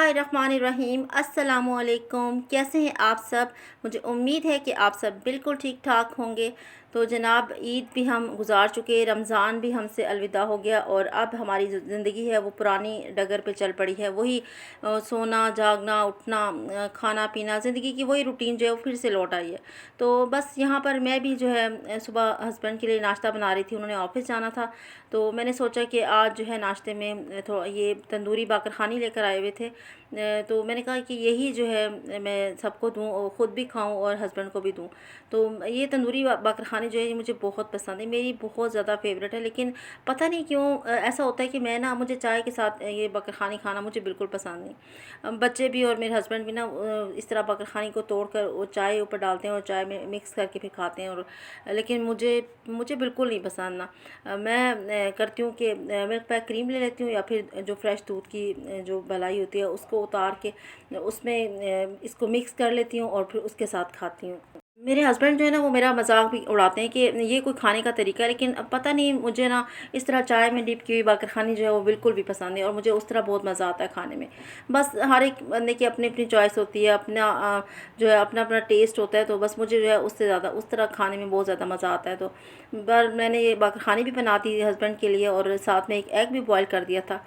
बिस्मिल्लाहिर्रहमानिर्रहीम अस्सलामुअलैकुम। कैसे हैं आप सब? मुझे उम्मीद है कि आप सब बिल्कुल ठीक ठाक होंगे। तो जनाब, ईद भी हम गुज़ार चुके, रमज़ान भी हमसे अलविदा हो गया और अब हमारी जो ज़िंदगी है वो पुरानी डगर पे चल पड़ी है। वही सोना जागना उठना, खाना पीना, ज़िंदगी की वही रूटीन जो है वो फिर से लौट आई है। तो बस यहाँ पर मैं भी जो है सुबह हस्बैंड के लिए नाश्ता बना रही थी, उन्होंने ऑफ़िस जाना था। तो मैंने सोचा कि आज जो है नाश्ते में थोड़ा ये तंदूरी बाकरखानी लेकर आए हुए थे। तो मैंने कहा कि यही जो है मैं सबको दूँ और ख़ुद भी खाऊँ और हस्बैंड को भी दूँ। तो ये तंदूरी बाकरखानी जो है ये मुझे बहुत पसंद है, मेरी बहुत ज़्यादा फ़ेवरेट है। लेकिन पता नहीं क्यों ऐसा होता है कि मैं ना, मुझे चाय के साथ ये बाकरखानी खाना मुझे बिल्कुल पसंद नहीं। बच्चे भी और मेरे हस्बैंड भी ना इस तरह बाकरखानी को तोड़ कर वो चाय ऊपर डालते हैं और चाय में मिक्स करके फिर खाते हैं। और लेकिन मुझे मुझे बिल्कुल नहीं पसंद ना। मैं करती हूँ कि मिल्क पैक क्रीम ले लेती हूँ या फिर जो फ्रेश दूध की जो मलाई होती है उसको उतार के उसमें इसको मिक्स कर लेती हूँ और फिर उसके साथ खाती हूँ। मेरे हस्बैंड जो है ना वो मेरा मजाक भी उड़ाते हैं कि ये कोई खाने का तरीका है, लेकिन अब पता नहीं मुझे ना इस तरह चाय में डिप की हुई बाकरखानी जो है वो बिल्कुल भी पसंद है और मुझे उस तरह बहुत मज़ा आता है खाने में। बस हर एक बंदे की अपनी अपनी चॉइस होती है, अपना जो है अपना अपना टेस्ट होता है। तो बस मुझे जो है उससे ज़्यादा उस तरह खाने में बहुत ज़्यादा मज़ा आता है। तो पर मैंने ये बाकरखानी भी बनाती थी हस्बैंड के लिए और साथ में एक एग भी बॉयल कर दिया था।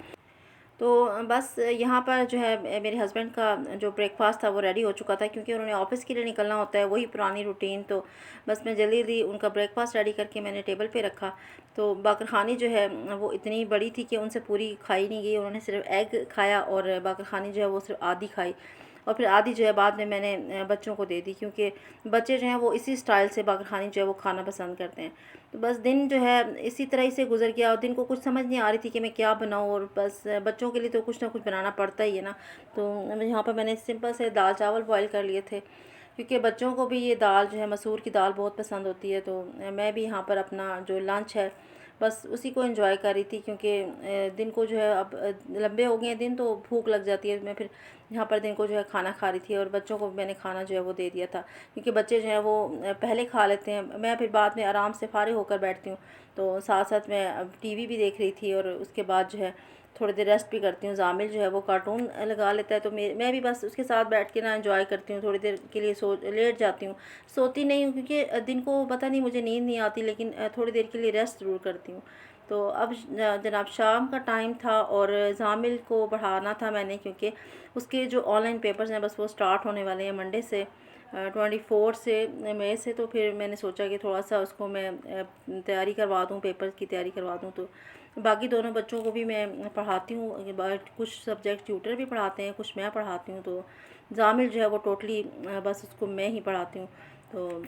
तो बस यहाँ पर जो है मेरे हस्बैंड का जो ब्रेकफास्ट था वो रेडी हो चुका था, क्योंकि उन्होंने ऑफ़िस के लिए निकलना होता है, वही पुरानी रूटीन। तो बस मैं जल्दी जल्दी उनका ब्रेकफास्ट रेडी करके मैंने टेबल पे रखा। तो बाकरखानी जो है वो इतनी बड़ी थी कि उनसे पूरी खाई नहीं गई, उन्होंने सिर्फ एग खाया और बाकरखानी जो है वो सिर्फ आधी खाई। और फिर आधी जो है बाद में मैंने बच्चों को दे दी, क्योंकि बच्चे जो हैं वो इसी स्टाइल से बाकरखानी जो है वो खाना पसंद करते हैं। तो बस दिन जो है इसी तरह ही से गुजर गया और दिन को कुछ समझ नहीं आ रही थी कि मैं क्या बनाऊँ, और बस बच्चों के लिए तो कुछ ना कुछ बनाना पड़ता ही है ना। तो यहाँ पर मैंने सिंपल से दाल चावल बॉईल कर लिए थे, क्योंकि बच्चों को भी ये दाल जो है मसूर की दाल बहुत पसंद होती है। तो मैं भी यहाँ पर अपना जो लंच है बस उसी को एंजॉय कर रही थी, क्योंकि दिन को जो है अब लंबे हो गए हैं दिन, तो भूख लग जाती है। मैं फिर यहाँ पर दिन को जो है खाना खा रही थी और बच्चों को मैंने खाना जो है वो दे दिया था, क्योंकि बच्चे जो है वो पहले खा लेते हैं, मैं फिर बाद में आराम से फारिग होकर बैठती हूँ। तो साथ साथ मैं अब टीवी भी देख रही थी और उसके बाद जो है थोड़ी देर रेस्ट भी करती हूँ। जामिल जो है वो कार्टून लगा लेता है, तो मैं भी बस उसके साथ बैठ के ना एंजॉय करती हूँ। थोड़ी देर के लिए लेट जाती हूँ, सोती नहीं हूँ, क्योंकि दिन को पता नहीं मुझे नींद नहीं आती, लेकिन थोड़ी देर के लिए रेस्ट ज़रूर करती हूँ। तो अब जनाब शाम का टाइम था और जामिल को पढ़ाना था मैंने, क्योंकि उसके जो ऑनलाइन पेपर्स हैं बस वो स्टार्ट होने वाले हैं मंडे से, 24 से मई से। तो फिर मैंने सोचा कि थोड़ा सा उसको मैं तैयारी करवा दूँ, पेपर की तैयारी करवा दूँ। तो बाकी दोनों बच्चों को भी मैं पढ़ाती हूँ, कुछ सब्जेक्ट ट्यूटर भी पढ़ाते हैं, कुछ मैं पढ़ाती हूँ। तो जामिल जो है वो टोटली बस उसको मैं ही पढ़ाती हूँ। तो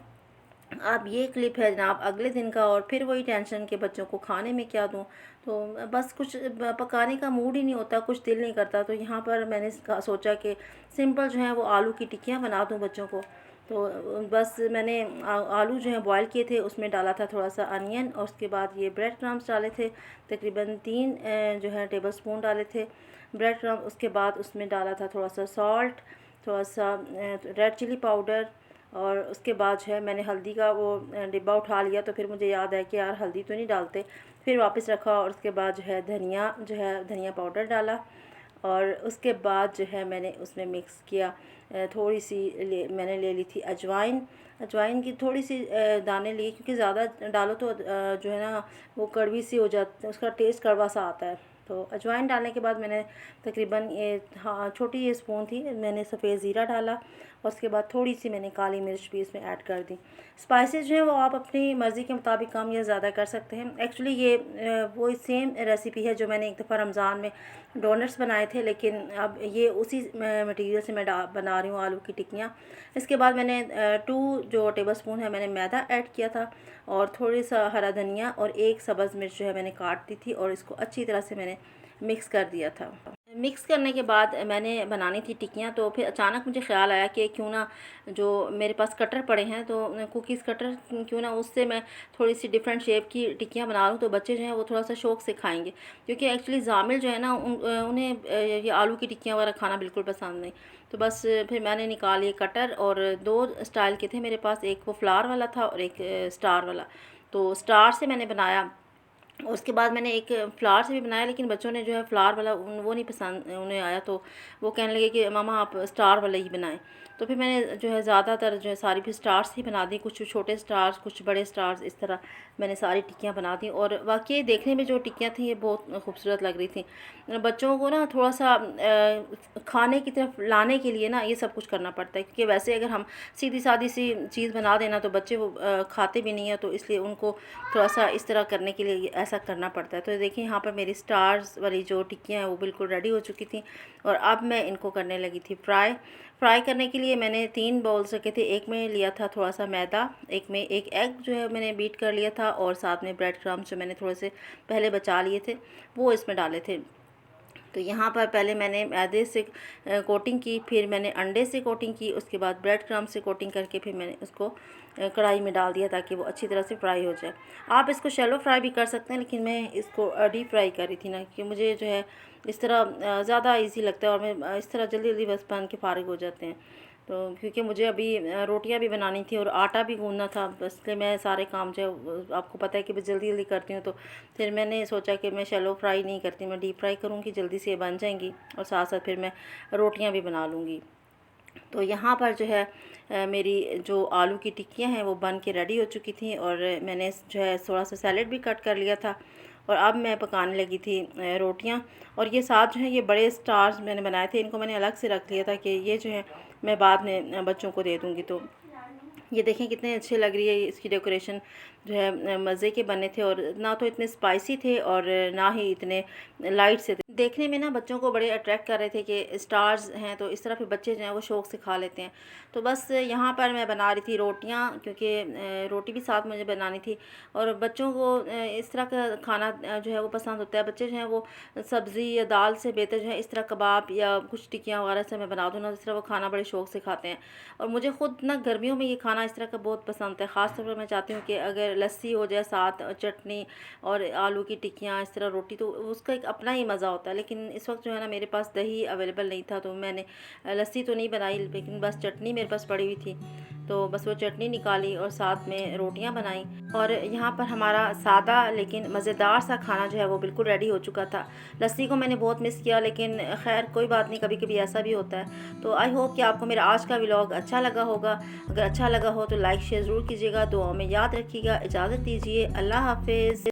अब ये क्लिप है जनाब अगले दिन का, और फिर वही टेंशन के बच्चों को खाने में क्या दूँ। तो बस कुछ पकाने का मूड ही नहीं होता, कुछ दिल नहीं करता। तो यहाँ पर मैंने सोचा कि सिंपल जो है वो आलू की टिक्कियाँ बना दूँ बच्चों को। तो बस मैंने आलू जो है बॉयल किए थे, उसमें डाला था थोड़ा सा अनियन, और उसके बाद ये ब्रेड क्रम्स डाले थे, तकरीबन 3 जो है टेबल स्पून डाले थे ब्रेड क्रम्स। उसके बाद उसमें डाला था थोड़ा सा सॉल्ट, थोड़ा सा रेड चिली पाउडर, और उसके बाद जो है मैंने हल्दी का वो डिब्बा उठा लिया। तो फिर मुझे याद है कि यार हल्दी तो नहीं डालते, फिर वापस रखा और उसके बाद जो है धनिया पाउडर डाला। और उसके बाद जो है मैंने उसमें मिक्स किया, थोड़ी सी मैंने ले ली थी अजवाइन, अजवाइन की थोड़ी सी दाने लिए, क्योंकि ज़्यादा डालो तो जो है ना वो कड़वी सी हो जाती है, उसका टेस्ट कड़वा सा आता है। तो अजवाइन डालने के बाद मैंने तकरीबन ये हाँ छोटी ये स्पून थी, मैंने सफ़ेद ज़ीरा डाला और उसके बाद थोड़ी सी मैंने काली मिर्च भी इसमें ऐड कर दी। स्पाइसेस जो है वो आप अपनी मर्ज़ी के मुताबिक कम या ज़्यादा कर सकते हैं। एक्चुअली ये वो सेम रेसिपी है जो मैंने एक दफ़ा रमज़ान में डोनट्स बनाए थे, लेकिन अब ये उसी मटेरियल से मैं बना रही हूँ आलू की टिक्कियाँ। इसके बाद मैंने 2 जो टेबल स्पून है मैंने मैदा ऐड किया था, और थोड़ी सा हरा धनिया और एक सब्ज़ मिर्च जो है मैंने काट दी थी, और इसको अच्छी तरह से मैंने मिक्स कर दिया था। मिक्स करने के बाद मैंने बनानी थी टिक्कियाँ। तो फिर अचानक मुझे ख़्याल आया कि क्यों ना, जो मेरे पास कटर पड़े हैं तो कुकीज़ कटर, क्यों ना उससे मैं थोड़ी सी डिफरेंट शेप की टिक्कियाँ बना लूँ, तो बच्चे जो हैं वो थोड़ा सा शौक़ से खाएंगे। क्योंकि एक्चुअली जामिल जो है ना उन्हें ये आलू की टिक्कियाँ वगैरह खाना बिल्कुल पसंद नहीं। तो बस फिर मैंने निकाल लिए कटर, और 2 स्टाइल के थे मेरे पास, एक वो फ्लावर वाला था और एक स्टार वाला। तो स्टार से मैंने बनाया और उसके बाद मैंने एक फ्लावर से भी बनाया, लेकिन बच्चों ने जो है फ्लावर वाला वो नहीं पसंद उन्हें आया, तो वो कहने लगे कि मम्मा आप स्टार वाला ही बनाएं। तो फिर मैंने जो है ज़्यादातर जो है सारी भी स्टार्स ही बना दी, कुछ छोटे स्टार्स कुछ बड़े स्टार्स, इस तरह मैंने सारी टिक्कियाँ बना दी। और वाकई देखने में जो टिक्कियाँ थी ये बहुत खूबसूरत लग रही थी। बच्चों को ना थोड़ा सा खाने की तरफ लाने के लिए ना ये सब कुछ करना पड़ता है, क्योंकि वैसे अगर हम सीधी सादी सी चीज़ बना देना तो बच्चे वो खाते भी नहीं है, तो इसलिए उनको थोड़ा सा इस तरह करने के लिए ऐसा करना पड़ता है। तो देखिए यहाँ पर मेरी स्टार्स वाली जो टिक्कियाँ हैं वो बिल्कुल रेडी हो चुकी थी, और अब मैं इनको करने लगी थी फ्राई करने के लिए मैंने 3 बाउल्स रखे थे। एक में लिया था थोड़ा सा मैदा, एक में एक एग जो है मैंने बीट कर लिया था, और साथ में ब्रेड क्रम्स जो मैंने थोड़े से पहले बचा लिए थे वो इसमें डाले थे। तो यहाँ पर पहले मैंने मैदे से कोटिंग की, फिर मैंने अंडे से कोटिंग की, उसके बाद ब्रेड क्रम्ब से कोटिंग करके फिर मैंने उसको कढ़ाई में डाल दिया ताकि वो अच्छी तरह से फ्राई हो जाए। आप इसको शैलो फ्राई भी कर सकते हैं, लेकिन मैं इसको डीप फ्राई कर रही थी ना, कि मुझे जो है इस तरह ज़्यादा इजी लगता है, और मैं इस तरह जल्दी जल्दी बस बन के फारिग हो जाते हैं। तो क्योंकि मुझे अभी रोटियां भी बनानी थी और आटा भी गूंदना था, बस इसलिए मैं सारे काम जो है आपको पता है कि मैं जल्दी जल्दी करती हूँ, तो फिर मैंने सोचा कि मैं शैलो फ्राई नहीं करती, मैं डीप फ्राई करूँगी, जल्दी से बन जाएंगी और साथ साथ फिर मैं रोटियां भी बना लूँगी। तो यहाँ पर जो है मेरी जो आलू की टिक्कियाँ हैं वो बन के रेडी हो चुकी थी, और मैंने जो है थोड़ा सा सैलेड भी कट कर लिया था, और अब मैं पकाने लगी थी रोटियाँ। और ये साथ जो है ये बड़े स्टार्स मैंने बनाए थे, इनको मैंने अलग से रख लिया था कि ये जो है मैं बाद में बच्चों को दे दूँगी। तो ये देखें कितने अच्छे लग रही है, इसकी डेकोरेशन जो है मज़े के बने थे, और ना तो इतने स्पाइसी थे और ना ही इतने लाइट से थे। देखने में ना बच्चों को बड़े अट्रैक्ट कर रहे थे कि स्टार्स हैं, तो इस तरह फिर बच्चे जो हैं वो शौक़ से खा लेते हैं। तो बस यहाँ पर मैं बना रही थी रोटियाँ, क्योंकि रोटी भी साथ मुझे बनानी थी, और बच्चों को इस तरह का खाना जो है वो पसंद होता है। बच्चे जो हैं वो सब्ज़ी या दाल से बेहतर जो है इस तरह कबाब या कुछ टिक्कियाँ वगैरह से मैं बना दूँ ना, इस तरह वो खाना बड़े शौक़ से खाते हैं। और मुझे ख़ुद ना गर्मियों में ये खाना इस तरह का बहुत पसंद है। ख़ास तौर पर मैं चाहती हूँ कि अगर लस्सी हो जाए साथ चटनी और आलू की टिक्कियाँ इस तरह रोटी, तो उसका एक अपना ही मज़ा होता है। लेकिन इस वक्त जो है ना मेरे पास दही अवेलेबल नहीं था, तो मैंने लस्सी तो नहीं बनाई, लेकिन बस चटनी मेरे पास पड़ी हुई थी, तो बस वो चटनी निकाली और साथ में रोटियां बनाई। और यहाँ पर हमारा सादा लेकिन मज़ेदार सा खाना जो है वो बिल्कुल रेडी हो चुका था। लस्सी को मैंने बहुत मिस किया, लेकिन खैर कोई बात नहीं, कभी कभी ऐसा भी होता है। तो आई होप कि आपको मेरा आज का व्लॉग अच्छा लगा होगा। अगर अच्छा लगा हो तो लाइक शेयर ज़रूर कीजिएगा, दुआओं में याद रखिएगा। इजाज़त दीजिए, अल्लाह हाफिज़।